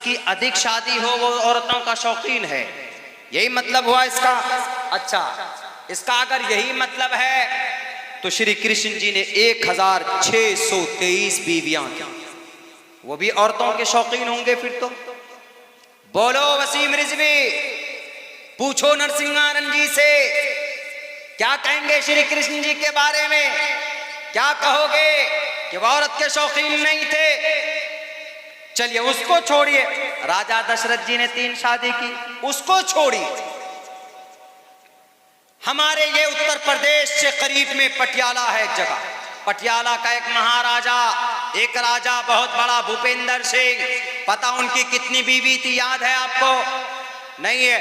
की अधिक शादी हो वो औरतों का शौकीन है, यही मतलब हुआ इसका। अच्छा, इसका अगर यही मतलब है तो श्री कृष्ण जी ने 1623 बीवियां की, वो भी औरतों के शौकीन होंगे फिर तो। बोलो वसीम रिजवी, पूछो नरसिंहानंद जी से क्या कहेंगे श्री कृष्ण जी के बारे में, क्या कहोगे कि वो औरत के शौकीन नहीं थे? चलिए उसको छोड़िए, राजा दशरथ जी ने 3 शादी की, उसको छोड़िए। हमारे ये उत्तर प्रदेश से करीब में पटियाला है एक जगह, पटियाला का एक महाराजा, एक राजा बहुत बड़ा भूपेंद्र सिंह, पता उनकी कितनी बीवी थी याद है आपको? नहीं है?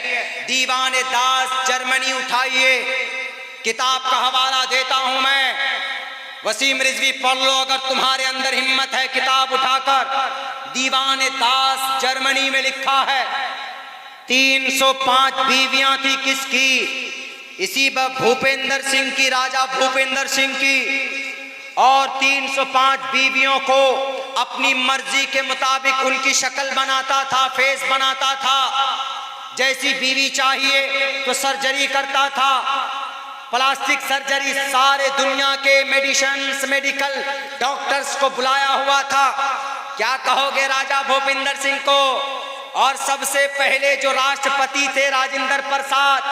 दीवाने दास जर्मनी उठाइए, किताब का हवाला देता हूं मैं, वसीम रिजवी पढ़ लो अगर तुम्हारे अंदर हिम्मत है, किताब उठाकर। दीवाने दास जर्मनी में लिखा है 305 बीवियां थी किसकी? इसी भूपेंद्र सिंह की, राजा भूपेंद्र सिंह की। और 305 बीवियों को अपनी मर्जी के मुताबिक उनकी शक्ल बनाता था, फेस बनाता था, जैसी बीवी चाहिए तो सर्जरी करता था, प्लास्टिक सर्जरी, सारे दुनिया के मेडिकल डॉक्टर्स को बुलाया हुआ था। क्या कहोगे राजा भूपेंद्र सिंह को? और सबसे पहले जो राष्ट्रपति थे राजेंद्र प्रसाद,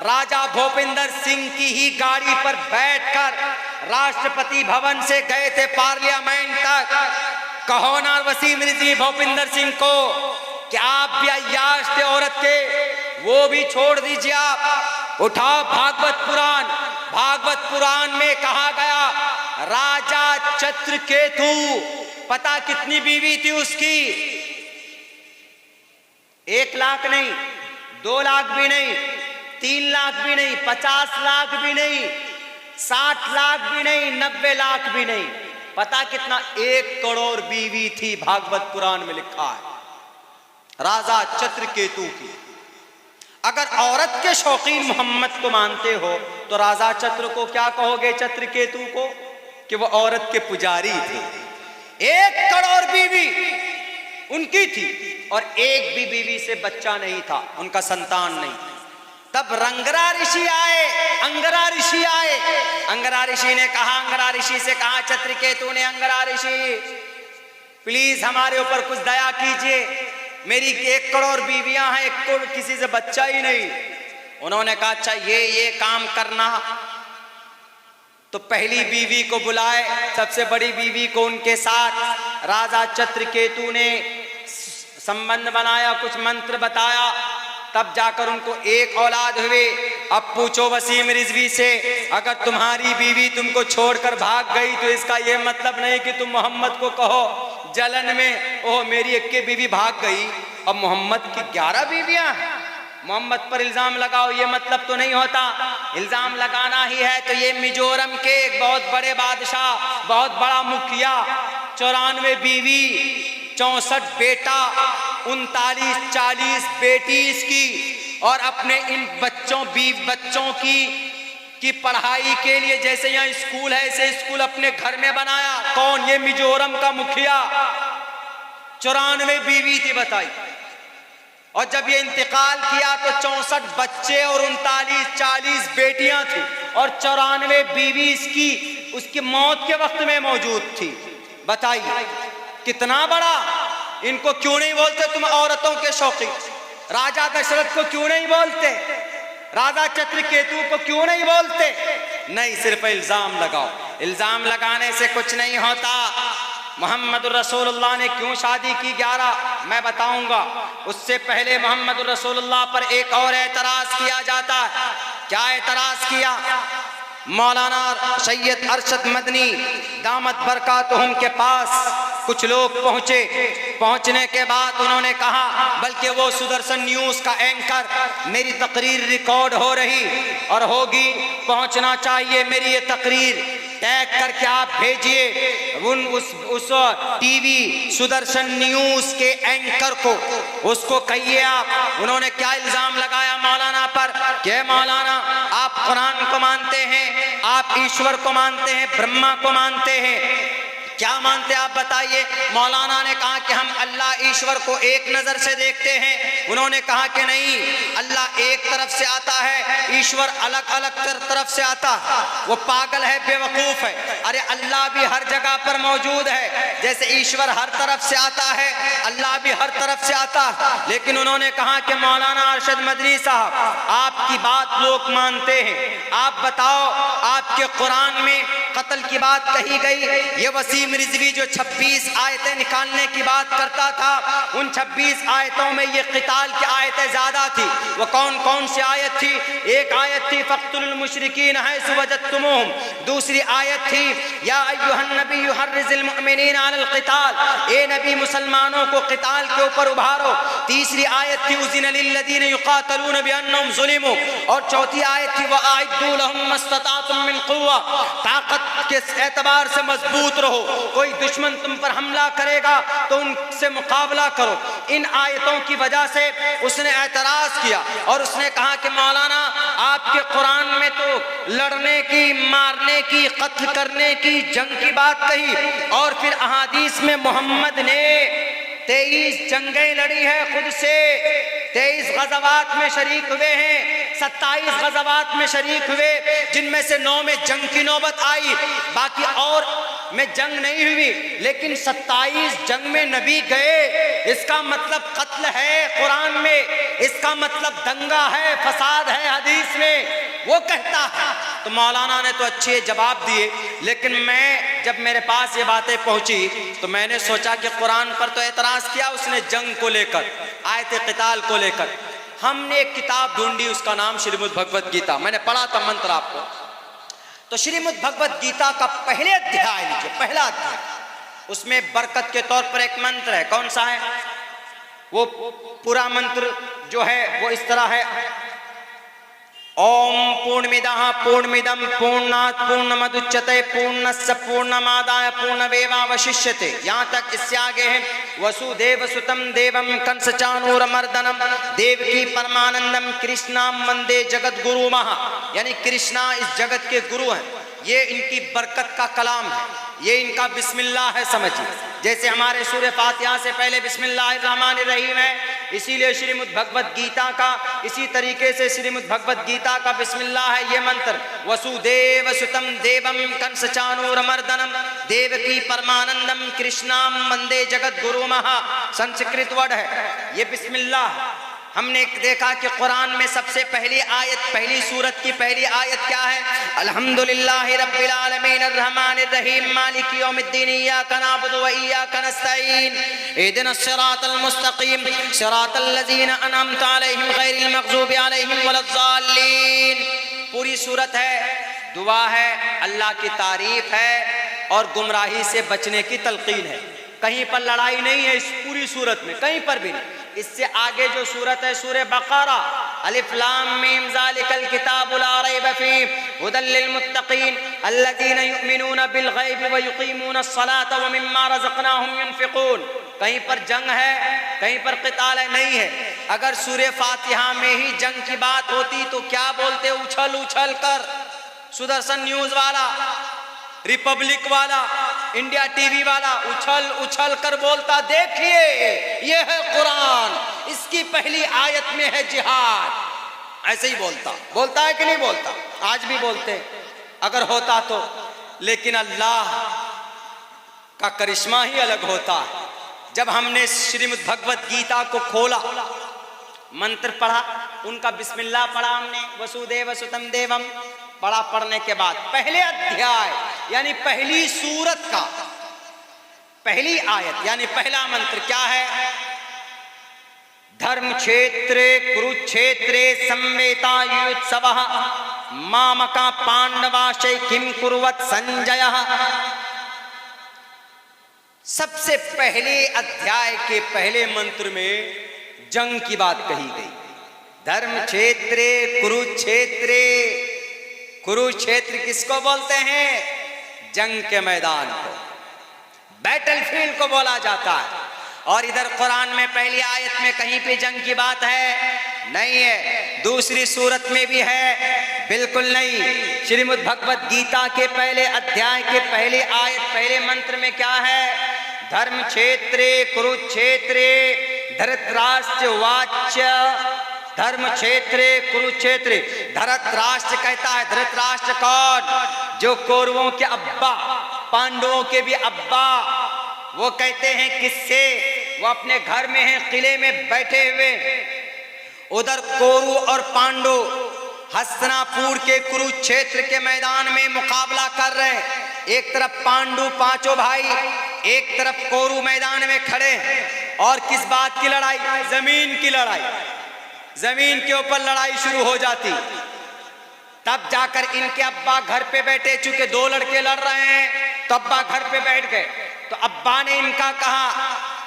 राजा भूपेंद्र सिंह की ही गाड़ी पर बैठकर राष्ट्रपति भवन से गए थे पार्लियामेंट तक। कहो ना वसीम रिजवी भूपेंद्र सिंह को कि आप भी अय्याश थे औरत के, वो भी छोड़ दीजिए आप। उठाओ भागवत पुराण, भागवत पुराण में कहा गया राजा चित्रकेतु, पता कितनी बीवी थी उसकी? 1 लाख नहीं, 2 लाख भी नहीं, 3 लाख भी नहीं, 50 लाख भी नहीं, 60 लाख भी नहीं, 90 लाख भी नहीं, पता कितना? 1 करोड़ बीवी थी, भागवत पुराण में लिखा है, राजा चित्रकेतु की। अगर औरत के शौकीन मोहम्मद को मानते हो तो राजा चित्र को क्या कहोगे, चित्रकेतु को? कि वो औरत के पुजारी थे। 1 करोड़ बीवी उनकी थी और एक भी बीवी से बच्चा नहीं था, उनका संतान नहीं। तब रंगरा ऋषि आए, अंगरा ऋषि आए, अंगरा ऋषि ने कहा, अंगरा ऋषि से कहा चित्रकेतु ने, अंगरा ऋषि प्लीज हमारे ऊपर कुछ दया कीजिए, मेरी 1 करोड़ बीवियां हैं, एक को किसी से बच्चा ही नहीं। उन्होंने कहा अच्छा ये काम करना। तो पहली बीवी को बुलाए, सबसे बड़ी बीवी को उनके साथ राजा चित्रकेतु ने संबंध बनाया, कुछ मंत्र बताया, तब जाकर उनको 1 औलाद हुए। अब पूछो वसीम रिजवी से, अगर तुम्हारी बीवी तुमको छोड़कर भाग गई तो इसका यह मतलब नहीं कि तुम मोहम्मद को कहो जलन में, ओह मेरी 1 बीवी भाग गई, अब मोहम्मद की 11 बीवियां, मोहम्मद पर इल्जाम लगाओ, ये मतलब तो नहीं होता। इल्जाम लगाना ही है तो ये मिजोरम के एक बहुत बड़े बादशाह, बहुत बड़ा मुखिया, 94 बीवी, 64 बेटा, 39-40 बेटी इसकी, और अपने इन बच्चों की पढ़ाई के लिए जैसे यहाँ स्कूल है ऐसे स्कूल अपने घर में बनाया। कौन? ये मिजोरम का मुखिया। 94 बीवी थी, बताई। और जब ये इंतकाल किया तो 64 बच्चे और 39-40 बेटियां थी और 94 बीवी इसकी उसकी मौत के वक्त में मौजूद थी। बताइए कितना बड़ा। इनको क्यों नहीं बोलते तुम औरतों के शौकीन? राजा दशरथ को क्यों नहीं बोलते? राजा चित्रकेतु को क्यों नहीं बोलते? नहीं, सिर्फ इल्जाम लगाओ। इल्जाम लगाने से कुछ नहीं होता। मोहम्मद रसूलुल्लाह ने क्यों शादी की 11, मैं बताऊंगा। उससे पहले मोहम्मद रसूलुल्लाह पर एक और एतराज किया जाता है। क्या एतराज किया? मौलाना सैयद अरशद मदनी दामत बरकातुहुम के पास कुछ लोग पहुंचे। पहुंचने के बाद उन्होंने कहा, बल्कि वो सुदर्शन न्यूज का एंकर, मेरी तकरीर रिकॉर्ड हो रही और होगी, पहुंचना चाहिए मेरी ये तकरीर, टैग करके आप भेजिए उस टीवी सुदर्शन न्यूज के एंकर को, उसको कहिए आप। उन्होंने क्या इल्जाम लगाया मौलाना पर कि मौलाना आप कुरान को मानते हैं, आप ईश्वर को मानते हैं, ब्रह्मा को मानते हैं, क्या मानते आप बताइए? मौलाना ने कहा कि हम अल्लाह ईश्वर को एक नजर से देखते हैं। उन्होंने कहा कि नहीं, अल्लाह एक तरफ से आता है, ईश्वर अलग अलग तरफ से आता है। वो पागल है, बेवकूफ है। अरे अल्लाह भी हर जगह पर मौजूद है, जैसे ईश्वर हर तरफ से आता है, अल्लाह भी हर तरफ से आता है। लेकिन उन्होंने कहा कि मौलाना अरशद मदनी साहब, आपकी बात लोग मानते हैं, आप बताओ आपके कुरान में कत्ल की बात कही गई। ये वसीम रिजवी जो 26 आयतें निकालने की बात करता था, उन 26 आयतों में ये क़िताल की आयतें ज्यादा थी। वो कौन कौन सी आयत थी? एक आयत थी फ़क़्तुलुल मुशरिकीन हैसु वजदतुमूहुम, दूसरी आयत थी या अय्युहन नबी हर्रिज़िल मुअमिनीना अलल क़िताल, ए नबी मुसलमानों को क़िताल के ऊपर उभारो। तीसरी आयत थी उज़िना लिल्लज़ीना युक़ातलूना बिअन्नहुम ज़ुलिमू, और चौथी आयत थी वअअद्दू लहुम मस्तताअतुम मिन क़ुव्वा, ताकत के एतबार से मजबूत रहो, कोई दुश्मन तुम पर हमला करेगा तो उनसे मुकाबला करो। इन आयतों की वजह से उसने एतराज किया और उसने कहा कि मौलाना आपके कुरान में तो लड़ने की, मारने की, कत्ल करने की, जंग की बात कही, और फिर अहादीस में मोहम्मद ने 23 जंगें लड़ी है खुद से, 23 गज़वात में शरीक हुए हैं, 27 गज़वात में शरीक हुए, जिनमें से 9 में जंग की नौबत आई, बाकी और में जंग नहीं हुई, लेकिन 27 जंग में नबी गए। इसका मतलब कत्ल है कुरान में, इसका मतलब दंगा है, फसाद है हदीस में, वो कहता है। तो मौलाना ने तो अच्छे जवाब दिए, लेकिन मैं जब मेरे पास ये बातें पहुंची तो मैंने सोचा कि कुरान पर तो एतराज किया उसने जंग को लेकर, आयत क़िताल को लेकर। हमने एक किताब ढूंढी, उसका नाम श्रीमद् भगवत गीता। मैंने पढ़ा था मंत्र आपको, तो श्रीमद् भगवत गीता का पहले अध्याय लीजिए, पहला अध्याय, उसमें बरकत के तौर पर एक मंत्र है। कौन सा है वो? पूरा मंत्र जो है वो इस तरह है, ओम पूर्णमिदः पूर्णमिदं पूर्णात् पूर्णमुदच्यते पूर्णस्य पूर्णमादाय पूर्णमेवावशिष्यते। यहाँ तक, इससे आगे है वसुदेव सुतं देवं कंसचाणूरमर्दनं देवकी परमानंदम कृष्णाम वंदे जगत गुरु महा, यानी कृष्णा इस जगत के गुरु हैं। ये इनकी बरकत का कलाम है, ये इनका बिस्मिल्लाह है, समझिए। जैसे हमारे सूरह फातिहा से पहले बिस्मिल्लाहिर्रहमानिर्रहीम है, इसीलिए श्रीमद् भगवत गीता का इसी तरीके से श्रीमद् भगवत गीता का बिस्मिल्लाह है ये मंत्र। वसुदेव सुतं देवं कंसचाणूरमर्दनं देवकी परमानंदम कृष्णाम वंदे जगत गुरु महा, संस्कृत वर्ड है ये बिस्मिल्लाह। हमने देखा कि कुरान में सबसे पहली आयत, पहली सूरत की पहली आयत क्या है? अल्हम्दुलिल्लाहि रब्बिल आलमीन अर्रहमानिर रहीम मालिकि यौमिद्दीन इय्याका नअबुदु व इय्याका नस्तईन इहदिनस सिरातल मुस्तकीम सिरातल लज़ीना अनअमता अलैहिम गैरिल मग़ज़ूबि अलैहिम वलद्दाल्लीन। पूरी सूरत है, दुआ है, अल्लाह की तारीफ है और गुमराही से बचने की तलकीन है। कहीं पर लड़ाई नहीं है इस पूरी सूरत में, कहीं पर भी नहीं। इससे आगे जो सूरत है सूरह बकरा, अलिफ लाम मीम ज़ालिकल किताबु ला रैब फीह हुदल लिल मुत्तकीन अल्लज़ीना युमिनूना बिल गैबि व युक़ीमूनस सलाता व मिम्मा रज़क़नाहुम युनफ़िक़ून। कहीं पर जंग है, कहीं पर क़िताल है, नहीं है। अगर सूरह फातिहा में ही जंग की बात होती तो क्या बोलते? उछल उछल कर, सुदर्शन न्यूज़ वाला, रिपब्लिक वाला, इंडिया टीवी वाला उछल उछल कर बोलता, देखिए ये है कुरान, इसकी पहली आयत में है जिहाद। ऐसे ही बोलता है कि नहीं बोलता? आज भी बोलते अगर होता तो। लेकिन अल्लाह का करिश्मा ही अलग होता है। जब हमने श्रीमद् भगवत गीता को खोला, मंत्र पढ़ा, उनका बिस्मिल्लाह पढ़ा हमने, वसुदेव सुतं देवम पढ़ा, पढ़ने के बाद पहले अध्याय यानी पहली सूरत का पहली आयत यानी पहला मंत्र क्या है? धर्म क्षेत्रे कुरुक्षेत्रे संवेतायुत्सवः मामका पांडवाशय किम कुर्वत संजयः। सबसे पहले अध्याय के पहले मंत्र में जंग की बात कही गई। धर्म क्षेत्रे कुरुक्षेत्रे, कुरुक्षेत्र किसको बोलते हैं? जंग के मैदान को, बैटलफील्ड को बोला जाता है। और इधर कुरान में पहली आयत में कहीं पे जंग की बात है, नहीं है। दूसरी सूरत में भी है? बिल्कुल नहीं। श्रीमद् भगवत गीता के पहले अध्याय के पहले आयत पहले मंत्र में क्या है? धर्म क्षेत्रे कुरुक्षेत्रे धृतराष्ट्र वाच्य, धर्म क्षेत्रे कुरुक्षेत्रे। धृतराष्ट्र कहता है, धृतराष्ट्र कौन? जो कौरवों के अब्बा, पांडवों के भी अब्बा। वो कहते हैं किससे? वो अपने घर में हैं, किले में बैठे हुए। उधर कौरव और पांडव हस्तिनापुर के कुरुक्षेत्र के मैदान में मुकाबला कर रहे हैं। एक तरफ पांडु पांचों भाई, एक तरफ कौरव मैदान में खड़े। और किस बात की लड़ाई? जमीन की लड़ाई। जमीन के ऊपर लड़ाई शुरू हो जाती। तब जाकर इनके अब्बा घर पे बैठे, चूंकि दो लड़के लड़ रहे हैं तो अब्बा घर पे बैठ गए। तो अब्बा ने इनका कहा,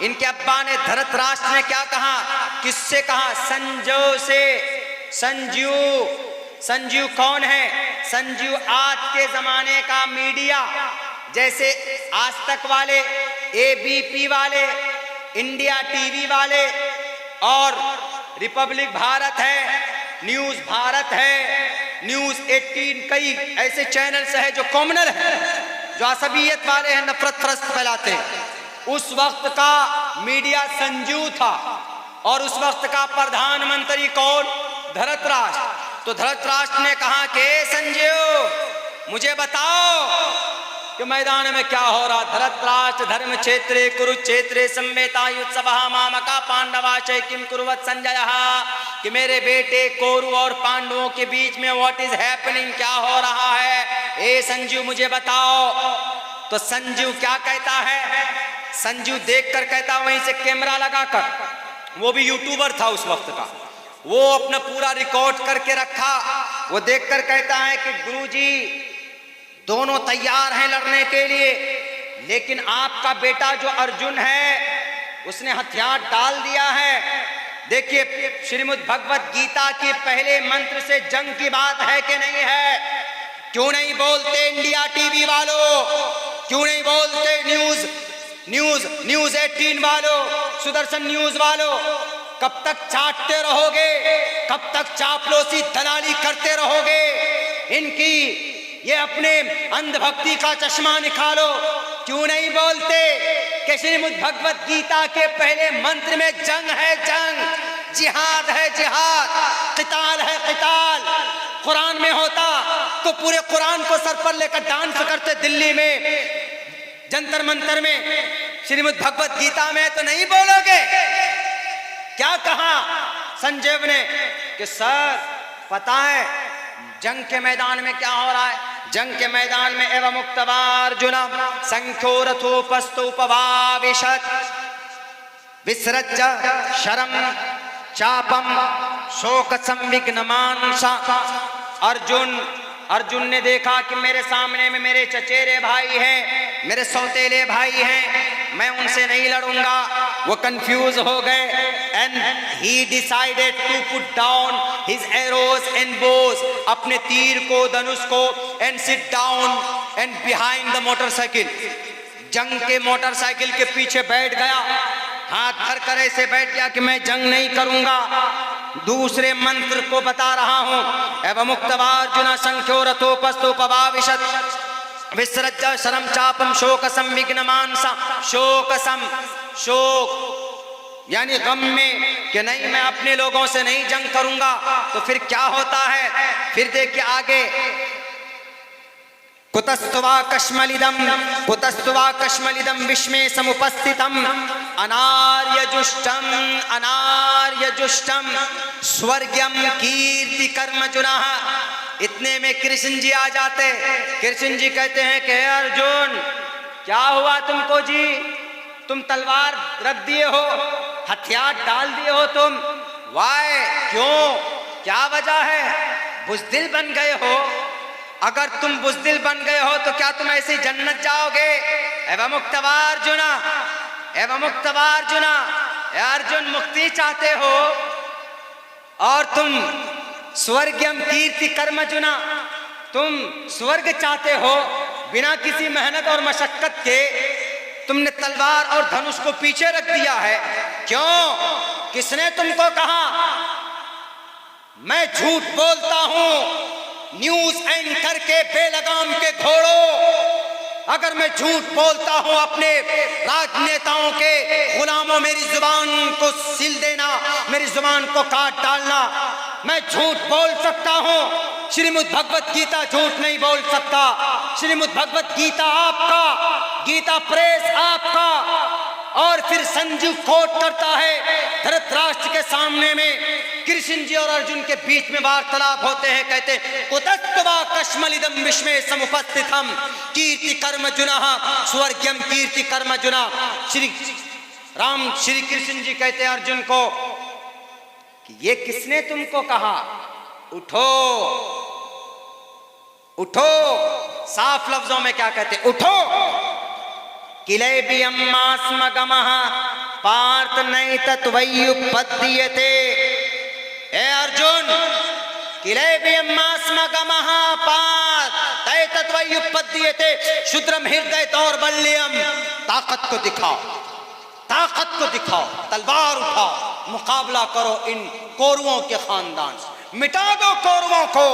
इनके अब्बा ने धृतराष्ट्र ने क्या कहा? किससे कहा? संजू से। संजू, संजू कौन है? संजू आज के जमाने का मीडिया, जैसे आज तक वाले, एबीपी वाले, इंडिया टीवी वाले और रिपब्लिक भारत है, न्यूज भारत है, न्यूज 18, कई ऐसे चैनल्स है जो कॉमनर है, जो असबियत वाले हैं, नफरत फरस्त फैलाते हैं। उस वक्त का मीडिया संजू था और उस वक्त का प्रधानमंत्री कौन? धृतराष्ट्र। तो धृतराष्ट्र ने कहा कि संजू मुझे बताओ कि मैदान में क्या हो रहा? धृतराष्ट्र धर्म क्षेत्रे कुरुक्षेत्रे सम्मेता युत्सवः मामका पांडवाश्च किम कुर्वत संजय, कि मेरे बेटे कौरव और पांडवों के बीच में व्हाट इज हैपनिंग, क्या हो रहा है? ए संजू मुझे बताओ। तो संजू क्या कहता है? संजू देखकर कहता, वहीं से कैमरा लगाकर, वो भी यूट्यूबर था उस वक्त का, वो अपना पूरा रिकॉर्ड करके रखा। वो देखकर कहता है कि गुरुजी दोनों तैयार हैं लड़ने के लिए, लेकिन आपका बेटा जो अर्जुन है उसने हथियार डाल दिया है। देखिए श्रीमद् भगवत गीता के पहले मंत्र से जंग की बात है कि नहीं है? क्यों नहीं बोलते इंडिया टीवी वालों? क्यों नहीं बोलते न्यूज 18 वालों, सुदर्शन न्यूज वालों? कब तक चाटते रहोगे? कब तक चापलूसी दलाली करते रहोगे? इनकी ये अपने अंधभक्ति का चश्मा निकालो। क्यों नहीं बोलते कि श्रीमद् भगवत गीता के पहले मंत्र में जंग है, जंग, जिहाद है, जिहाद, क़िताल है, क़िताल। कुरान में होता तो पूरे कुरान को सर पर लेकर डांस करते दिल्ली में, जंतर मंतर में। श्रीमद् भगवत गीता में तो नहीं बोलोगे? क्या कहा संजीव ने कि सर पता है जंग के मैदान में क्या हो रहा है? जंग के मैदान में एवं मुक्तवार्जुन संख्यो रथोपस्तुपवाविशत् विसृज्य शरम चापम शोक संविघ्नमानसा। अर्जुन ने देखा कि मेरे सामने में मेरे चचेरे भाई हैं, मेरे सौतेले भाई हैं, मैं उनसे नहीं लड़ूंगा। वो कंफ्यूज हो गए and he decided to put down his arrows and bows, अपने तीर को, धनुष को, and sit down and behind the motorcycle, जंग के मोटरसाइकिल के पीछे बैठ गया, हाथ धर कर ऐसे बैठ गया कि मैं जंग नहीं करूंगा। दूसरे मंत्र को बता रहा हूं, एवं मुक्तवार्जुन संख्यो रथोपस्तुपवाविशत् विसृज्य शरम चापम शोक संविघ्नमानसा। शोक यानी गम में कि नहीं मैं अपने लोगों से नहीं जंग करूंगा। तो फिर क्या होता है? फिर देखिए आगे, कुतस्त्वा कश्मलिदम विश्मे समुपस्थितम अनार्यजुष्टम स्वर्गम कीर्ति कर्मजुनः। इतने में कृष्ण जी आ जाते। कृष्ण जी कहते हैं कि अर्जुन क्या हुआ तुमको जी? तुम तलवार रख दिए हो, हथियार डाल दिए हो तुम, वाय क्यों, क्या वजह है? बुज़दिल बन गए हो? अगर तुम बुज़दिल बन गए हो तो क्या तुम ऐसे जन्नत जाओगे? एवं मुक्तवार्जुना, एवं मुक्तवार्जुना, अर्जुन मुक्ति चाहते हो और तुम स्वर्गम कीर्ति कर्मजुना, तुम स्वर्ग चाहते हो, बिना किसी मेहनत और मशक्कत के तुमने तलवार और धनुष को पीछे रख दिया है। क्यों? किसने तुमको कहा? मैं झूठ बोलता हूं न्यूज एंकर के बेलगाम के घोड़ों, अगर मैं झूठ बोलता हूं अपने राजनेताओं के गुलामों, मेरी जुबान को सिल देना, मेरी जुबान को काट डालना। मैं झूठ बोल सकता हूं, श्रीमद् भगवत गीता झूठ नहीं बोल सकता। श्रीमद् भगवत गीता आपका, गीता प्रेस आपका। और फिर संजीव कोट करता है धृतराष्ट्र के सामने में, कृष्ण जी और अर्जुन के बीच में वार्तालाप होते हैं, कहते हैं कुतस्त्वा कश्मलिदम विश्वे समुपस्थितम कीर्ति कर्म जुनः स्वर्गम कीर्ति कर्म जुनः। श्री कृष्ण जी कहते हैं अर्जुन को कि ये किसने तुमको कहा, उठो उठो। साफ लफ्जों में क्या कहते हैं, उठो। किलेबियम्मास्मगमः पार्थ नैतत्वय्युपद्यते। ए अर्जुन, किलेबियम्मास्मगमः पार्थ नैतत्वय्युपद्यते। शुद्रम हृदय दौर्बल्यम, ताकत को दिखाओ, ताकत को दिखाओ, तलवार उठाओ, मुकाबला करो इन कौरवों के खानदान से, मिटा दो कौरवों को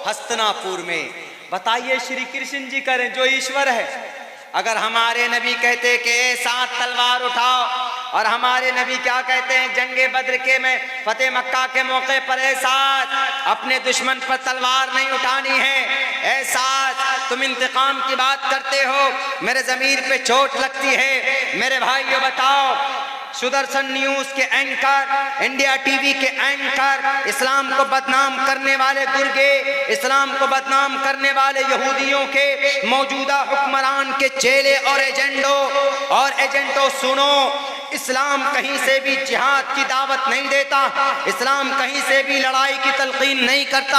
हस्तिनापुर में। बताइए श्री कृष्ण जी करें जो ईश्वर है। अगर हमारे नबी कहते कि साथ तलवार उठाओ, और हमारे नबी क्या कहते हैं जंगे बद्र के में फतेह मक्का के मौके पर, साथ अपने दुश्मन पर तलवार नहीं उठानी है। साथ तुम इंतकाम की बात करते हो, मेरे जमीर पे चोट लगती है। मेरे भाइयों बताओ, सुदर्शन न्यूज के एंकर, इंडिया टीवी के एंकर, इस्लाम को बदनाम करने वाले गुर्गे, इस्लाम को बदनाम करने वाले यहूदियों के मौजूदा हुक्मरान के चेले और एजेंटों सुनो, इस्लाम कहीं से भी जिहाद की दावत नहीं देता, इस्लाम कहीं से भी लड़ाई की तलकीन नहीं करता।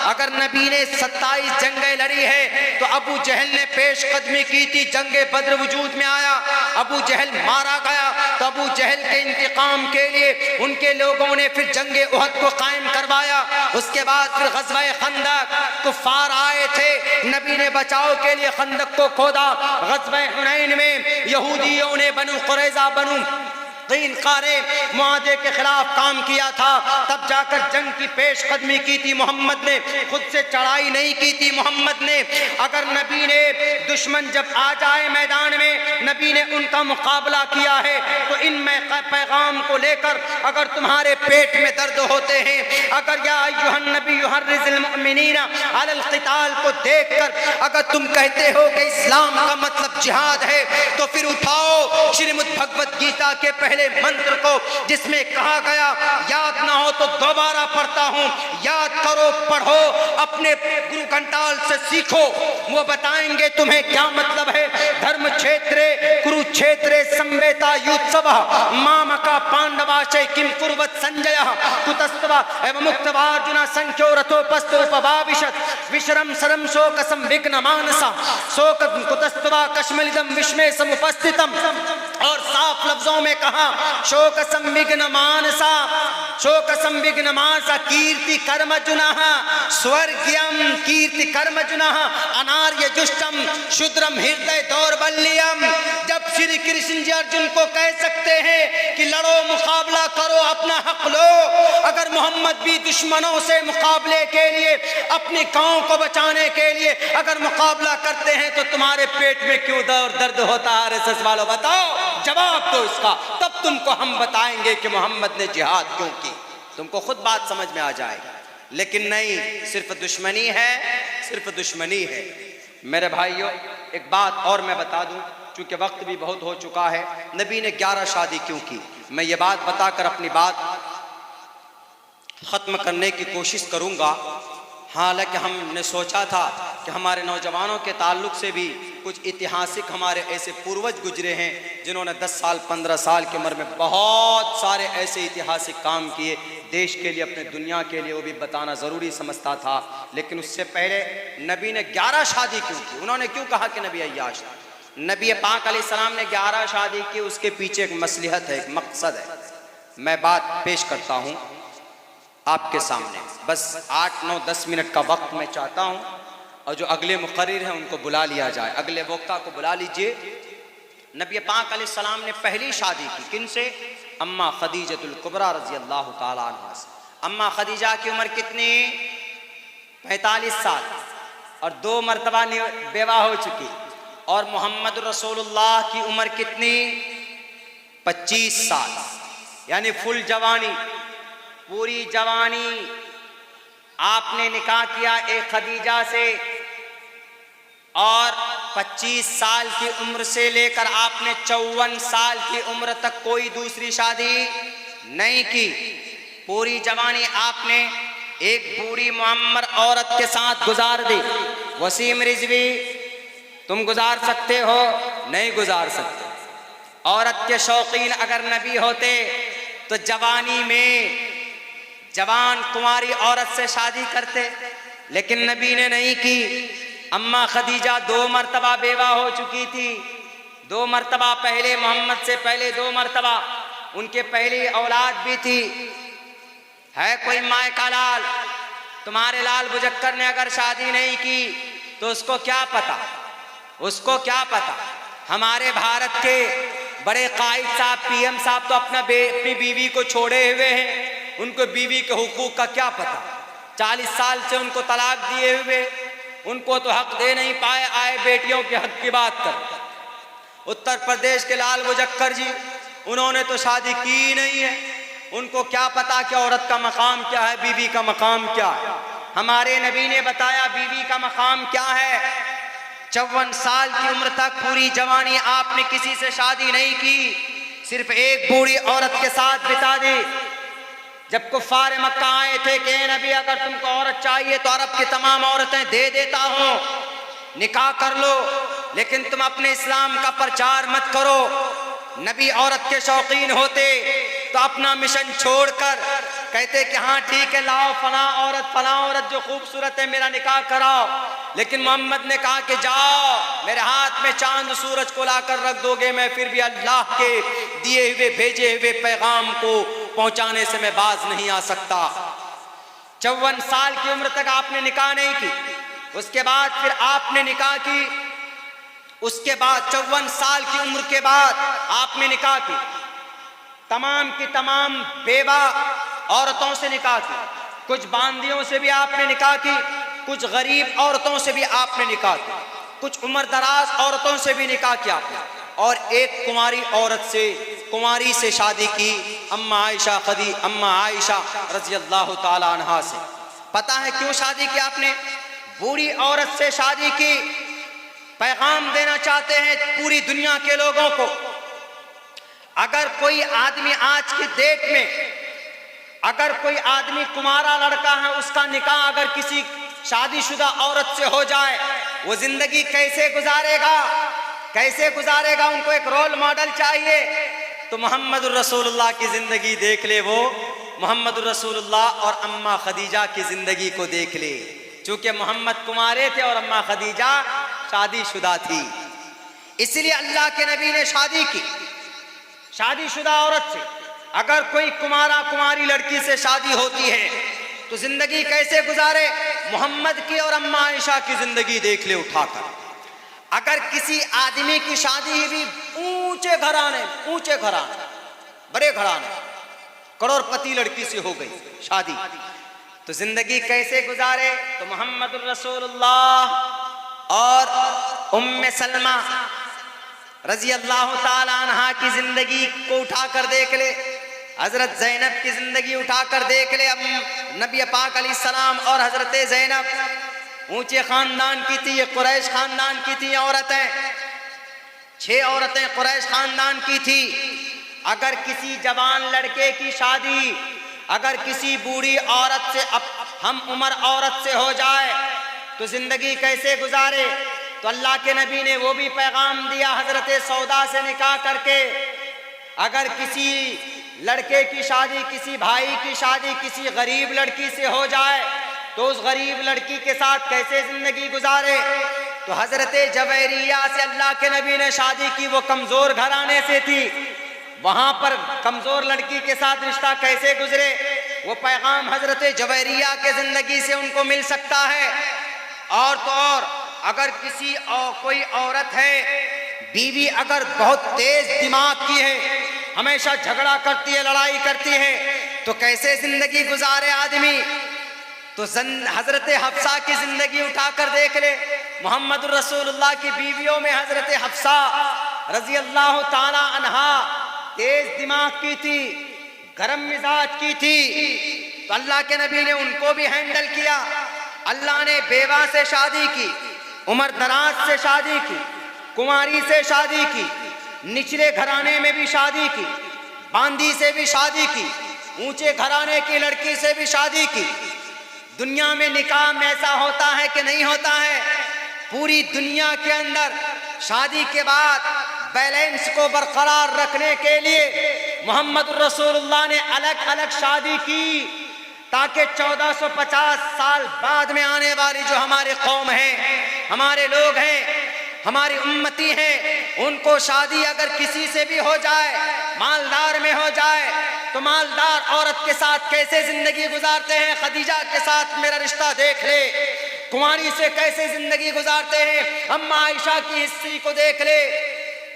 अगर नबी ने 27 जंगें लड़ी है तो अबू जहल ने पेश कदमी की थी, जंगे बद्र वजूद में आया, अबू जहल मारा गया, तो अबू जहल के इंतकाम के लिए उनके लोगों ने फिर जंगे उहद को कायम करवाया। उसके बाद फिर गज़वा खंदक, कुफ़ार आए थे, नबी ने बचाव के लिए खंदक को खोदा। गज़वा हुनैन में यहूदियों ने बनु कुरैज़ा, बनु क़ैनुक़ा मुआदे के खिलाफ काम किया था, तब जाकर जंग की पेश कदमी की थी मोहम्मद ने, खुद से चढ़ाई नहीं की थी मोहम्मद ने। अगर नबी ने दुश्मन जब आ जाए मैदान में, नबी ने उनका मुकाबला किया है, तो इन पैगाम को लेकर अगर तुम्हारे पेट में दर्द होते हैं, अगर या अय्युहन नबी युहर्रिज़ुल मुमिनीना अलल क़िताल को देखकर अगर तुम कहते हो कि इस्लाम का मतलब जिहाद है, तो फिर उठाओ श्रीमद् भगवत गीता के पहले मंत्र को, जिसमें कहा गया, याद ना हो तो दोबारा पढ़ता हूं, याद करो, पढ़ो, अपने गुरु घंटाल से सीखो, वो बताएंगे तुम्हें क्या मतलब है। धर्म क्षेत्रे कुरुक्षेत्रे संवेता युत्सवः मामका पांडवाशय किम कुर्वत संजयः कुतस्तवा एवं मुक्तवार्जुन संख्यो रथोपस्थोपभाविशत् विश्रम सरम शोक संविघ्न मानसा शोक कुतस्तवा कश्मलिदम विस्मय समुपस्थितम। और साफ लफ्जों में कहा, शोक संविघ्न मानसा, शोक संविघ्न मानसा कीर्ति कर्म जुनः स्वर्गीयम कीर्ति कर्म जुनः अनार्य जुष्टम शुद्रम हृदय दौर्बल्यम। जब श्री कृष्ण जी अर्जुन को कह सकते हैं कि लड़ो, मुकाबला करो, अपना हक लो, अगर मोहम्मद भी दुश्मनों से मुकाबले के लिए, अपने गांव को बचाने के लिए अगर मुकाबला करते हैं, तो तुम्हारे पेट में क्यों दर्द होता है? आरएसएस वालों बताओ, जवाब दो इसका, तब तुमको हम बताएंगे कि मोहम्मद ने जिहाद क्यों की, तुमको खुद बात समझ में आ जाएगी। लेकिन नहीं, सिर्फ दुश्मनी है, सिर्फ दुश्मनी है। मेरे भाइयों, एक बात और मैं बता दूं, चूंकि वक्त भी बहुत हो चुका है, नबी ने 11 शादी क्यों की, मैं ये बात बताकर अपनी बात खत्म करने की कोशिश करूंगा। हालांकि हमने सोचा था कि हमारे नौजवानों के ताल्लुक से भी कुछ ऐतिहासिक हमारे ऐसे पूर्वज गुजरे हैं जिन्होंने 10 साल 15 साल की उम्र में बहुत सारे ऐसे ऐतिहासिक काम किए देश के लिए, अपने दुनिया के लिए, वो भी बताना ज़रूरी समझता था। लेकिन उससे पहले नबी ने 11 शादी क्यों की? उन्होंने क्यों कहा कि नबी अय्याश? नबी पाक अलैहिस्सलाम ने 11 शादी की, उसके पीछे एक मसलहत है, एक मकसद है। मैं बात पेश करता हूँ आपके सामने, बस 8, 9, 10 मिनट का वक्त मैं चाहता हूँ, और जो अगले मुकर्रिर हैं उनको बुला लिया जाए, अगले वक्ता को बुला लीजिए। नबी पाक अलैहिस्सलाम ने पहली शादी की किन से? अम्मा खदीजतुल कुबरा रज़ी अल्लाह ताला अन्हा से। अम्मा खदीजा की उम्र कितनी? 45 साल और 2 मरतबा बेवा हो चुकी। और मोहम्मद रसूलुल्लाह की उम्र कितनी? 25 साल, यानी फुल जवानी, पूरी जवानी। आपने निकाह किया एक खदीजा से और 25 साल की उम्र से लेकर आपने 54 साल की उम्र तक कोई दूसरी शादी नहीं की। पूरी जवानी आपने एक बूढ़ी मुअम्मर औरत के साथ गुजार दी। वसीम रिजवी, तुम गुजार सकते हो? नहीं गुजार सकते। औरत के शौकीन अगर नबी होते तो जवानी में जवान कुंवारी औरत से शादी करते, लेकिन नबी ने नहीं की। अम्मा खदीजा 2 मरतबा बेवा हो चुकी थी। 2 मरतबा, पहले मोहम्मद से पहले 2 मरतबा उनके पहली औलाद भी थी। है कोई माए का लाल? तुम्हारे लाल बुजक्कर ने अगर शादी नहीं की तो उसको क्या पता, उसको क्या पता। हमारे भारत के बड़े कायद साहब, पीएम साहब तो अपनी बीवी को छोड़े हुए हैं, उनको बीवी के हुकूक का क्या पता। 40 साल से उनको तलाक दिए हुए, उनको तो हक दे नहीं पाए। आए बेटियों के हक की बात कर। उत्तर प्रदेश के लाल मुजक्कर जी, उन्होंने तो शादी की नहीं है, उनको क्या पता कि औरत का मकाम क्या है, बीवी का मकाम क्या है। हमारे नबी ने बताया बीवी का मकाम क्या है। 54 साल की उम्र तक पूरी जवानी आपने किसी से शादी नहीं की, सिर्फ एक बूढ़ी औरत के साथ बिता दी। जब कुफ्फार मक्का आए थे कि नबी अगर तुमको औरत चाहिए तो अरब की तमाम औरतें दे देता हूँ, निकाह कर लो, लेकिन तुम अपने इस्लाम का प्रचार मत करो। नबी औरत के शौकीन होते तो अपना मिशन छोड़कर कहते कि हाँ ठीक है, लाओ फला औरत जो खूबसूरत है, मेरा निकाह कराओ। लेकिन मोहम्मद ने कहा कि जाओ, मेरे हाथ में चांद सूरज को लाकर रख दोगे, मैं फिर भी अल्लाह के दिए हुए भेजे हुए पैगाम को पहुंचाने से मैं बाज नहीं आ सकता। 54 साल की उम्र तक आपने निकाह नहीं की, उसके बाद फिर आपने निकाह की। उसके बाद 54 साल की उम्र के बाद आपने निकाह की। तमाम की तमाम बेवा औरतों से निकाह की। कुछ बांदियों से भी आपने निकाह की, कुछ गरीब औरतों से भी आपने निकाह की, कुछ उम्र दराज औरतों से भी निकाह किया आपने, और एक कुंवारी औरत से, कुंवारी से शादी की, अम्मा आयशा रज़ी अल्लाह ताला अन्हा से। पता है क्यों शादी की आपने? बूढ़ी औरत से शादी की। पैगाम देना चाहते हैं पूरी दुनिया के लोगों को, अगर कोई आदमी आज की डेट में, अगर कोई आदमी कुंवारा लड़का है, उसका निकाह अगर किसी शादीशुदा औरत से हो जाए, वो जिंदगी कैसे गुजारेगा, कैसे गुजारेगा? उनको एक रोल मॉडल चाहिए। तो मोहम्मद रसूलुल्लाह की जिंदगी देख ले, वो मोहम्मद रसूलुल्लाह और अम्मा खदीजा की जिंदगी को देख ले। चूंकि मोहम्मद कुंवारे थे और अम्मा खदीजा शादीशुदा थी, इसलिए अल्लाह के नबी ने शादी की शादीशुदा औरत से। अगर कोई कुंवारी लड़की से शादी होती है तो जिंदगी कैसे गुजारे? मोहम्मद की और अम्मा आयशा की जिंदगी देख ले उठाकर। अगर किसी आदमी की शादी भी ऊंचे घराने, बड़े घराने, करोड़पति लड़की से हो गई शादी, तो जिंदगी कैसे गुजारे? तो मोहम्मद रसूलुल्लाह और उम्मे सलमा रजी अल्लाह ताला अन्हा की जिंदगी को उठाकर देख ले, हजरत जैनब की जिंदगी उठाकर देख ले। अब नबी पाक अलैहिस्सलाम और हजरत जैनब ऊंचे खानदान की थी, ये कुरैश खानदान की थी औरतें, 6 औरतें कुरैश खानदान की थी। अगर किसी जवान लड़के की शादी अगर किसी बूढ़ी औरत से, हम उम्र औरत से हो जाए तो जिंदगी कैसे गुजारे? तो अल्लाह के नबी ने वो भी पैगाम दिया हजरत सौदा से निकाह करके। अगर किसी लड़के की शादी, किसी भाई की शादी किसी गरीब लड़की से हो जाए तो उस गरीब लड़की के साथ कैसे जिंदगी गुजारे? तो हजरत जवेरिया से अल्लाह के नबी ने शादी की, वो कमजोर घराने से थी, वहां पर कमजोर लड़की के साथ रिश्ता कैसे गुजरे? वो पैगाम हजरत जवेरिया के जिंदगी से उनको मिल सकता है। और तो और अगर कोई औरत है, बीवी अगर बहुत तेज दिमाग की है, हमेशा झगड़ा करती है, लड़ाई करती है, तो कैसे जिंदगी गुजारे आदमी। तो हजरत हफ्सा की जिंदगी उठाकर देख ले। मोहम्मद रसूलुल्लाह की बीवियों में हजरत हफ्सा रजी अल्लाह ताला अन्हा तेज दिमाग की थी, गरम मिजाज की थी। तो अल्लाह के नबी ने उनको भी हैंडल किया। अल्लाह ने बेवा से शादी की, उम्र दराज से शादी की, कुंवारी से शादी की, निचले घराने में भी शादी की, बांदी से भी शादी की, ऊंचे घराने की लड़की से भी शादी की। दुनिया में निकाह में ऐसा होता है कि नहीं होता है? पूरी दुनिया के अंदर शादी के बाद बैलेंस को बरकरार रखने के लिए मोहम्मद रसूलुल्लाह ने अलग अलग शादी की, ताकि 1450 साल बाद में आने वाली जो हमारे कौम है, हमारे लोग हैं, हमारी उम्मती हैं, उनको शादी अगर किसी से भी हो जाए, मालदार में हो जाए, तो मालदार औरत के साथ कैसे जिंदगी गुजारते हैं। खदीजा के साथ मेरा रिश्ता देख ले। कुंवारी से कैसे जिंदगी गुजारते हैं, अम्मा आयशा की हिस्ट्री को देख ले।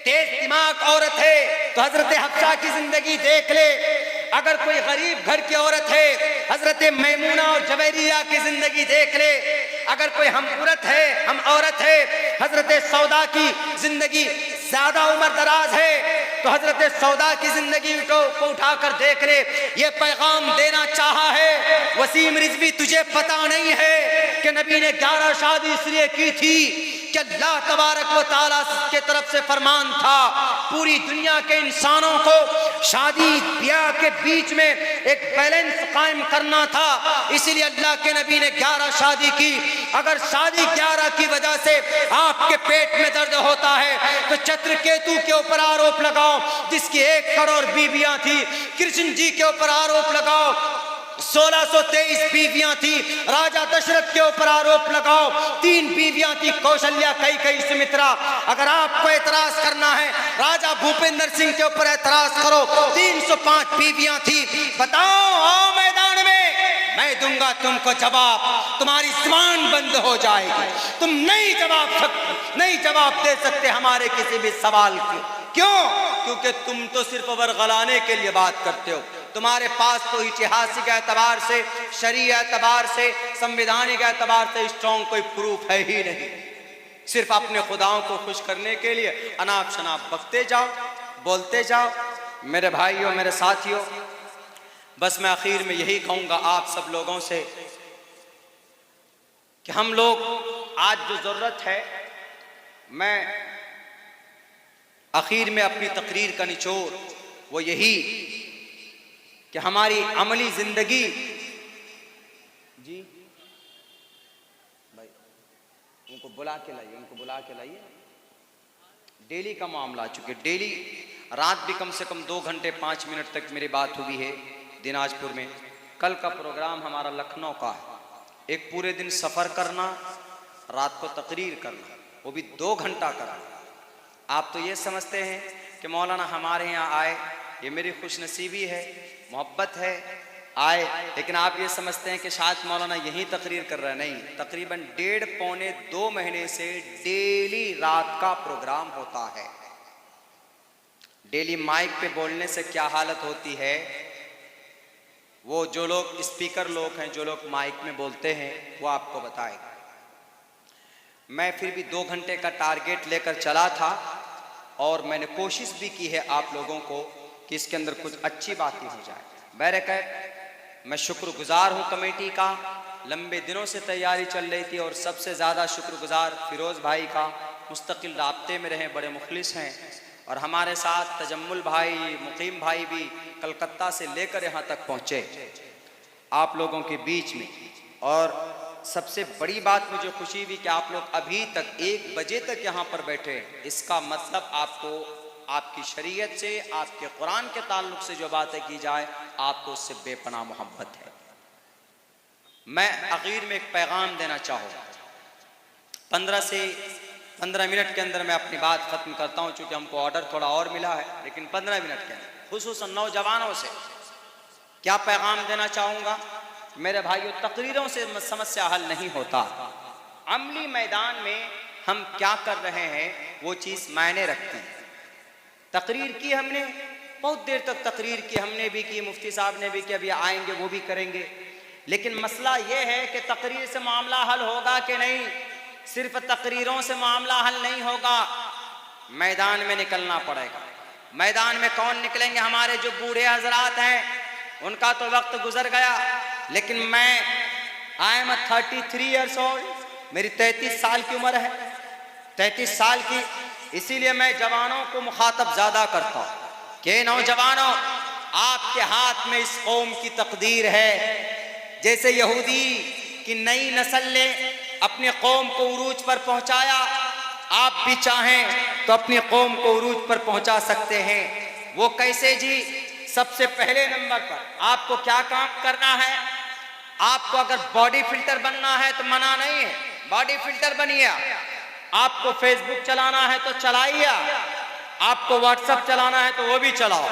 तेज दिमाग औरत है तो हजरत हफ्सा की जिंदगी देख ले। अगर कोई गरीब घर की औरत है, हजरत मैमूना और जवेरिया की जिंदगी देख ले। अगर कोई हम औरत है, हजरत सौदा की जिंदगी ज्यादा उम्र दराज है, तो हजरत सौदा की जिंदगी को उठाकर देख ले। ये पैगाम देना चाहा है वसीम रिजवी, तुझे पता नहीं है कि नबी ने 11 शादी इसलिए की थी कि अल्लाह तबारक व तआला के तरफ से फरमान था पूरी दुनिया के इंसानों को शादी ब्याह के बीच में एक बैलेंस कायम करना था। इसीलिए अल्लाह के नबी ने 11 शादी की। अगर शादी 11 की वजह से आपके पेट में दर्द होता है तो चित्रकेतु के ऊपर आरोप लगाओ, जिसकी 1 करोड़ बीवियां थी। कृष्ण जी के ऊपर आरोप लगाओ, 1623 बीवियां थी। राजा दशरथ के ऊपर आरोप लगाओ, 3 बीवियां थी, कौशल्या, कैकेयी, सुमित्रा। अगर आपको एतराज करना है, राजा भूपेंद्र सिंह के ऊपर एतराज करो, 305 बीवियां थी। बताओ, आओ मैदान में, मैं दूंगा तुमको जवाब। तुम्हारी जुबान बंद हो जाएगी, तुम नहीं जवाब दे सकते हमारे किसी भी सवाल के। क्यों? क्योंकि तुम तो सिर्फ वरगलाने के लिए बात करते हो। तुम्हारे पास तो ऐतिहासिक एतबार से, शरीय एतबार से, संवैधानिक एतबार से स्ट्रॉन्ग कोई प्रूफ है ही नहीं। सिर्फ अपने खुदाओं को खुश करने के लिए अनाप शनाप बकते जाओ, बोलते जाओ। मेरे भाइयों, मेरे साथियों, बस मैं आखिर में यही कहूँगा आप सब लोगों से कि हम लोग आज जो ज़रूरत है, मैं आखिर में अपनी तकरीर का निचोड़ वो यही कि हमारी अमली जिंदगी। जी भाई, उनको बुला के लाइए। डेली का मामला आ चुके, डेली रात भी कम से कम 2 घंटे 5 मिनट तक मेरी बात हुई है दिनाजपुर में। कल का प्रोग्राम हमारा लखनऊ का है। एक पूरे दिन सफ़र करना, रात को तकरीर करना, वो भी 2 घंटा करना। आप तो ये समझते हैं कि मौलाना हमारे यहाँ आए, ये मेरी खुशनसीबी है, मोहब्बत है, आए। लेकिन आप ये समझते हैं कि शायद मौलाना यहीं तकरीर कर रहा है। नहीं, तकरीबन 1.5 पौने 2 महीने से डेली रात का प्रोग्राम होता है। डेली माइक पे बोलने से क्या हालत होती है, वो जो लोग स्पीकर लोग हैं, जो लोग माइक में बोलते हैं, वो आपको बताएगा। मैं फिर भी 2 घंटे का टारगेट लेकर चला था और मैंने कोशिश भी की है आप लोगों को कि इसके अंदर कुछ अच्छी बातें हो जाए। बहरकैफ मैं शुक्रगुजार हूँ कमेटी का। लंबे दिनों से तैयारी चल रही थी और सबसे ज़्यादा शुक्रगुजार फिरोज़ भाई का, मुस्तकिल राब्ते में रहे, बड़े मुखलिस हैं। और हमारे साथ तजम्मुल भाई, मुकीम भाई भी कलकत्ता से लेकर यहाँ तक पहुँचे आप लोगों के बीच में। और सबसे बड़ी बात मुझे खुशी हुई कि आप लोग अभी तक 1 बजे तक यहाँ पर बैठे। इसका मतलब आपको आपकी शरीयत से, आपके कुरान के ताल्लुक से जो बातें की जाए, आपको उससे बेपनाह मोहब्बत है। मैं आखिर में एक पैगाम देना चाहूँगा। 15 से 15 मिनट के अंदर मैं अपनी बात ख़त्म करता हूँ, चूँकि हमको ऑर्डर थोड़ा और मिला है। लेकिन 15 मिनट के अंदर खुसूसन नौजवानों से क्या पैगाम देना चाहूँगा। मेरे भाइयों, तकरीरों से समस्या हल नहीं होता। अमली मैदान में हम क्या कर रहे हैं वो चीज़ मायने रखती है। तकरीर की हमने, बहुत देर तक तकरीर की, हमने भी की, मुफ्ती साहब ने भी की, अभी आएंगे वो भी करेंगे। लेकिन मसला ये है कि तकरीर से मामला हल होगा कि नहीं। सिर्फ तकरीरों से मामला हल नहीं होगा, मैदान में निकलना पड़ेगा। मैदान में कौन निकलेंगे? हमारे जो बूढ़े हजरात हैं, उनका तो वक्त गुजर गया, लेकिन मैं आई एम 33 ईयर्स ओल्ड, मेरी 33 साल की उम्र है, 33 साल की। इसीलिए मैं जवानों को मुखातब ज़्यादा करता हूँ कि नौजवानों, आपके हाथ में इस कौम की तकदीर है। जैसे यहूदी की नई नस्ल ने अपनी कौम को उरूज पर पहुँचाया, आप भी चाहें तो अपनी कौम को उरूज पर पहुँचा सकते हैं। वो कैसे जी? सबसे पहले नंबर पर आपको क्या काम करना है? आपको अगर बॉडी फिल्टर बनना है तो मना नहीं है, बॉडी फिल्टर बनिए। आपको फेसबुक चलाना है तो चलाइए, आपको व्हाट्सएप चलाना है तो वो भी चलाओ,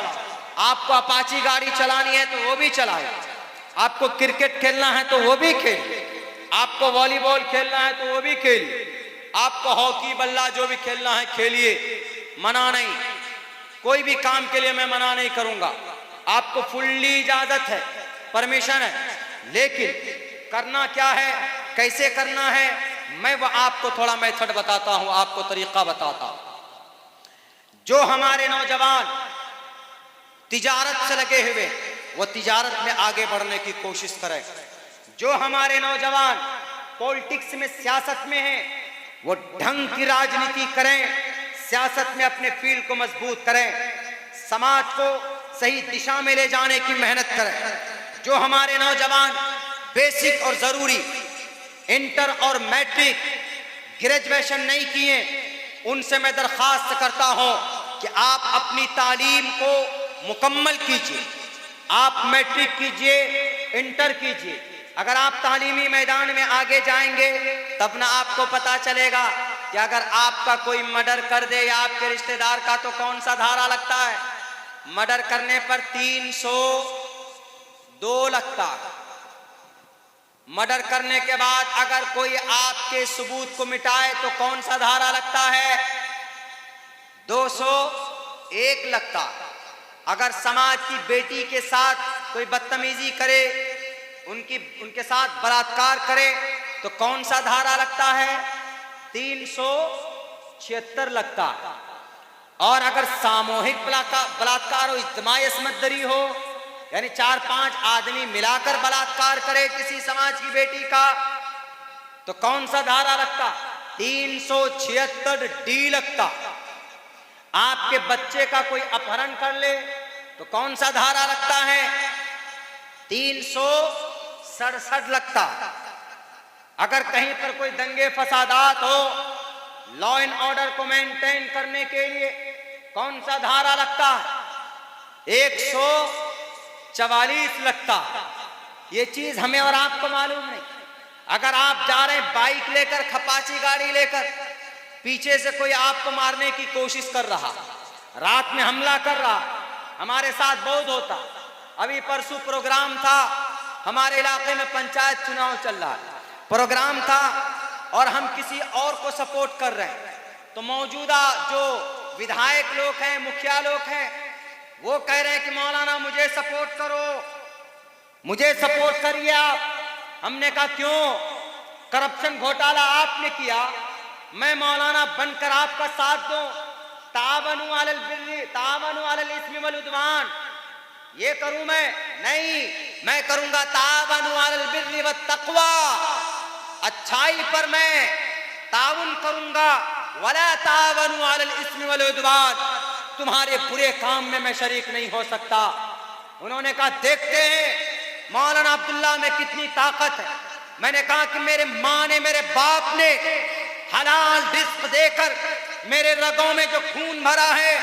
आपको अपाची गाड़ी चलानी है तो वो भी चलाओ, आपको क्रिकेट खेलना है तो वो भी खेल, आपको वॉलीबॉल खेलना है तो वो भी खेल, आपको हॉकी बल्ला जो भी खेलना है खेलिए, मना नहीं। कोई भी काम के लिए मैं मना नहीं करूंगा, आपको फुल्ली इजाजत है, परमिशन है। लेकिन करना क्या है, कैसे करना है, मैं वो आपको थोड़ा मेथड बताता हूं, आपको तरीका बताता हूं। जो हमारे नौजवान तिजारत से लगे हुए, वो तिजारत में आगे बढ़ने की कोशिश करें। जो हमारे नौजवान पॉलिटिक्स में, सियासत में हैं, वो ढंग की राजनीति करें, सियासत में अपने फील्ड को मजबूत करें, समाज को सही दिशा में ले जाने की मेहनत करें। जो हमारे नौजवान बेसिक और ज़रूरी इंटर और मैट्रिक ग्रेजुएशन नहीं किए, उनसे मैं दरख्वास्त करता हूं कि आप अपनी तालीम को मुकम्मल कीजिए। आप मैट्रिक कीजिए, इंटर कीजिए। अगर आप तालीमी मैदान में आगे जाएंगे तब ना आपको पता चलेगा कि अगर आपका कोई मर्डर कर दे या आपके रिश्तेदार का, तो कौन सा धारा लगता है। मर्डर करने पर 302 लगता है। मर्डर करने के बाद अगर कोई आपके सबूत को मिटाए तो कौन सा धारा लगता है? 201 लगता है। अगर समाज की बेटी के साथ कोई बदतमीजी करे, उनके साथ बलात्कार करे, तो कौन सा धारा लगता है? 376 लगता है। और अगर सामूहिक बलात्कार हो, इज्तिमाई असमत-दरी हो, यानी 4-5 आदमी मिलाकर बलात्कार करे किसी समाज की बेटी का, तो कौन सा धारा लगता? 376 डी लगता। आपके बच्चे का कोई अपहरण कर ले तो कौन सा धारा लगता है? 367 लगता। अगर कहीं पर कोई दंगे फसादात हो, लॉ एंड ऑर्डर को मेंटेन करने के लिए कौन सा धारा लगता है? 144 लगता। ये चीज हमें और आपको मालूम नहीं। अगर आप जा रहे हैं बाइक लेकर, खपाची गाड़ी लेकर, पीछे से कोई आपको मारने की कोशिश कर रहा, रात में हमला कर रहा, हमारे साथ बहुत होता। अभी परसों प्रोग्राम था, हमारे इलाके में पंचायत चुनाव चल रहा है, प्रोग्राम था और हम किसी और को सपोर्ट कर रहे हैं, तो मौजूदा जो विधायक लोग हैं, मुखिया लोग हैं, वो कह रहे हैं कि मौलाना मुझे सपोर्ट करो, मुझे सपोर्ट करिए आप। हमने कहा क्यों? करप्शन घोटाला आपने किया, मैं मौलाना बनकर आपका साथ दूं। तावनु अलल बिर्रि तावनु अलल इस्मि वल उद्वान, ये करूं मैं? नहीं, मैं करूंगा तावनु अलल बिर्रि वत तक़वा, अच्छाई पर मैं ताउन करूंगा। वला तावनु अलल इस्मि वल उद्वान, तुम्हारे बुरे काम में मैं शरीक नहीं हो सकता। उन्होंने कहा देखते हैं मौलाना अब्दुल्ला में कितनी ताकत है। मैंने कहा कि मेरे माँ ने, मेरे बाप ने हलाल रिज़्क़ देकर मेरे रगों में जो खून भरा है,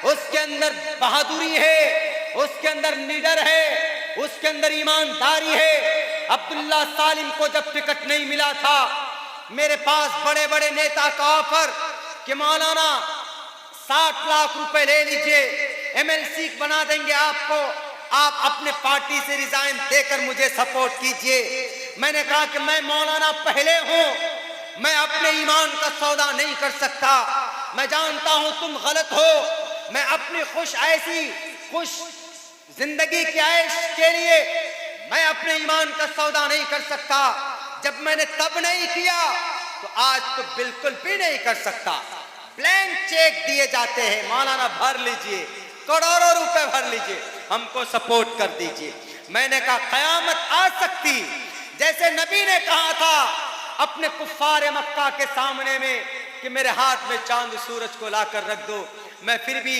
उसके अंदर बहादुरी है, उसके अंदर निडर है, उसके अंदर ईमानदारी है। अब्दुल्ला सालिम को जब टिकट नहीं मिला था, मेरे पास बड़े बड़े नेता का ऑफर कि मौलाना 60 लाख रुपए ले लीजिए, MLC बना देंगे आपको, आप अपने पार्टी से रिजाइन देकर मुझे सपोर्ट कीजिए। मैंने कहा कि मैं मौलाना पहले हूं, मैं अपने ईमान का सौदा नहीं कर सकता। मैं जानता हूं तुम गलत हो, मैं अपनी खुश ऐसी खुश जिंदगी की ऐश के लिए मैं अपने ईमान का सौदा नहीं कर सकता। जब मैंने तब नहीं किया तो आज तो बिल्कुल भी नहीं कर सकता। ब्लैंक चेक दिए जाते हैं, मौलाना भर लीजिए, करोड़ों रुपए भर लीजिए, हमको सपोर्ट कर दीजिए। मैंने कहा कयामत आ सकती, जैसे नबी ने कहा था अपने कुफ्फार मक्का के सामने में कि मेरे हाथ में चांद सूरज को लाकर रख दो, मैं फिर भी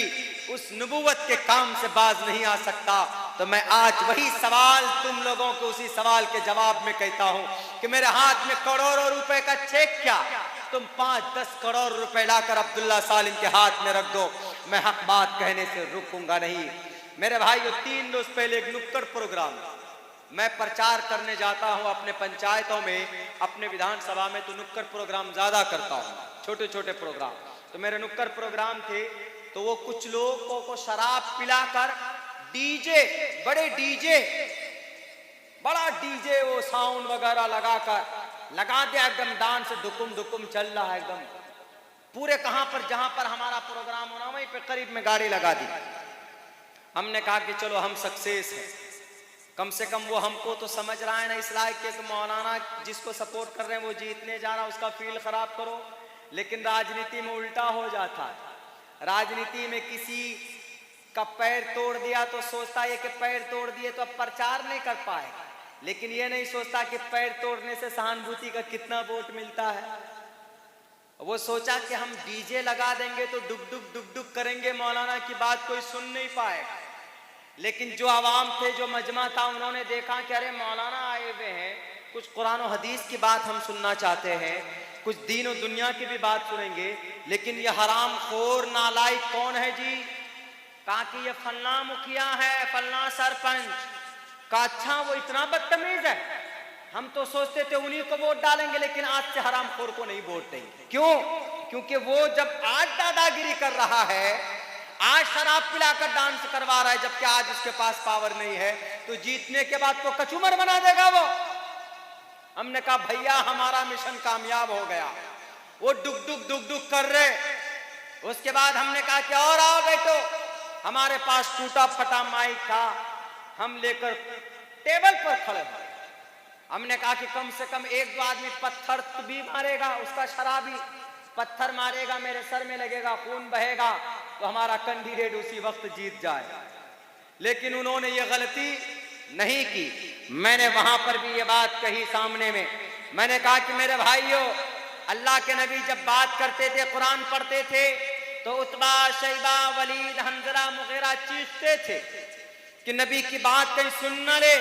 उस नबूवत के काम से बाज नहीं आ सकता। तो मैं आज वही सवाल तुम लोगों को उसी सवाल के जवाब में कहता हूं कि मेरे हाथ में करोड़ों रुपए का चेक क्या, तुम 5-10 करोड़ रुपए लाकर अब्दुल्ला सालिम के हाथ में रख दो, मैं हक बात कहने से रुकूंगा नहीं। मेरे भाइयों, 3 रोज पहले एक नुक्कड़ प्रोग्राम, मैं प्रचार करने जाता हूं अपने पंचायतों में, अपने विधानसभा में, तो नुक्कड़ प्रोग्राम ज्यादा करता हूं, छोटे छोटे प्रोग्राम। तो मेरे नुक्कड़ प्रोग्राम थे, तो वो कुछ लोगों को शराब पिलाकर डीजे, बड़ा डीजे वो साउंड वगैरह लगा दिया, एकदम डांस धुकुम चल रहा है एकदम पूरे। कहां पर, जहां पर हमारा प्रोग्राम होना वहीं पे करीब में गाड़ी लगा दी। हमने कहा कि चलो हम सक्सेस हैं, कम से कम वो हमको तो समझ रहा है ना इस लायक के कि मौलाना जिसको सपोर्ट कर रहे हैं वो जीतने जा रहा है, उसका फील खराब करो। लेकिन राजनीति में उल्टा हो जाता है। राजनीति में किसी का पैर तोड़ दिया तो सोचता है कि पैर तोड़ दिए तो अब प्रचार नहीं कर पाएगा, लेकिन ये नहीं सोचता कि पैर तोड़ने से सहानुभूति का कितना वोट मिलता है। वो सोचा कि हम डीजे लगा देंगे तो डुक करेंगे, मौलाना की बात कोई सुन नहीं पाएगा। लेकिन जो आवाम थे, जो मजमा था, उन्होंने देखा कि अरे मौलाना आए हुए हैं, कुछ कुरान और हदीस की बात हम सुनना चाहते हैं, कुछ दीन और दुनिया की भी बात सुनेंगे। लेकिन ये हराम खोर नालायक कौन है जी? कहा कि ये फलना मुखिया है, फलना सरपंच। का अच्छा वो इतना बदतमीज है, हम तो सोचते थे उन्हीं को वोट डालेंगे, लेकिन आज से हराम खोर को नहीं वोट देंगे। क्यों? क्योंकि वो जब आज दादागिरी कर रहा है, आज शराब पिलाकर डांस करवा रहा है, जबकि आज उसके पास पावर नहीं है, तो जीतने के बाद तो कचूमर बना देगा वो। हमने कहा भैया हमारा मिशन कामयाब हो गया। वो डुक कर रहे। उसके बाद हमने कहा कि और आओ बेटो, हमारे पास टूटा फटा माइक था, हम लेकर टेबल पर खड़े हैं। हमने कहा कि कम से कम 1-2 आदमी पत्थर भी मारेगा, उसका शराबी पत्थर मारेगा, मेरे सर में लगेगा, खून बहेगा, तो हमारा कैंडिडेट उसी वक्त जीत जाए। लेकिन उन्होंने ये गलती नहीं की। मैंने वहां पर भी ये बात कही सामने में, मैंने कहा कि मेरे भाइयों, अल्लाह के नबी जब बात करते थे, कुरान पढ़ते थे, तो उतबा, शैबा, वलीद, हंजला, मुगीरा चीखते थे कि नबी की बात कहीं सुन न ले,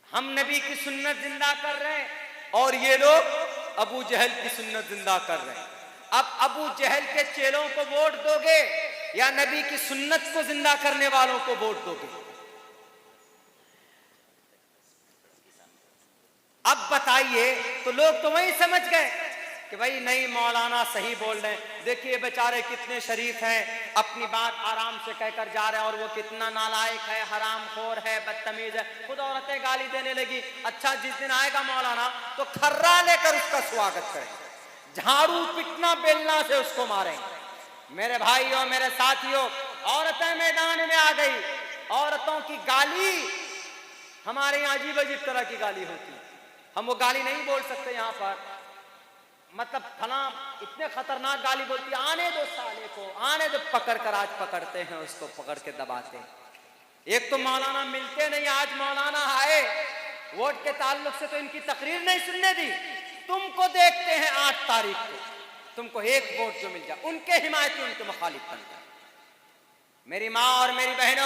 हम नबी की सुन्नत जिंदा कर रहे हैं और ये लोग अबू जहल की सुन्नत जिंदा कर रहे हैं। अब अबू जहल के चेलों को वोट दोगे या नबी की सुन्नत को जिंदा करने वालों को वोट दोगे? अब बताइए। तो लोग तो वही समझ गए कि भाई नहीं, मौलाना सही बोल रहे हैं। देखिए बेचारे कितने शरीफ हैं, अपनी बात आराम से कहकर जा रहे हैं, और वो कितना नालायक है, हरामखोर है, बदतमीज है। खुद औरतें गाली देने लगी। अच्छा, जिस दिन आएगा मौलाना तो खर्रा लेकर उसका स्वागत करें, झाड़ू पिटना बेलना से उसको मारेंगे। मेरे भाइयों, मेरे साथियों, औरतें मैदान में आ गई। औरतों की गाली हमारे यहाँ अजीब अजीब तरह की गाली होती है। हम वो गाली नहीं बोल सकते यहाँ पर, मतलब फला इतने खतरनाक गाली बोलती है, आने दो साले को, आने दो, पकड़ कर आज पकड़ते हैं उसको, पकड़ के दबाते हैं। एक तो मौलाना मिलते नहीं, आज मौलाना आए, वोट के ताल्लुक से तो इनकी तकरीर नहीं सुनने दी। तुमको देखते हैं 8 तारीख को, तुमको एक वोट जो मिल जाए, उनके हिमायती, उनके मुखालिफ बन जाए। मेरी माँ और मेरी बहनों,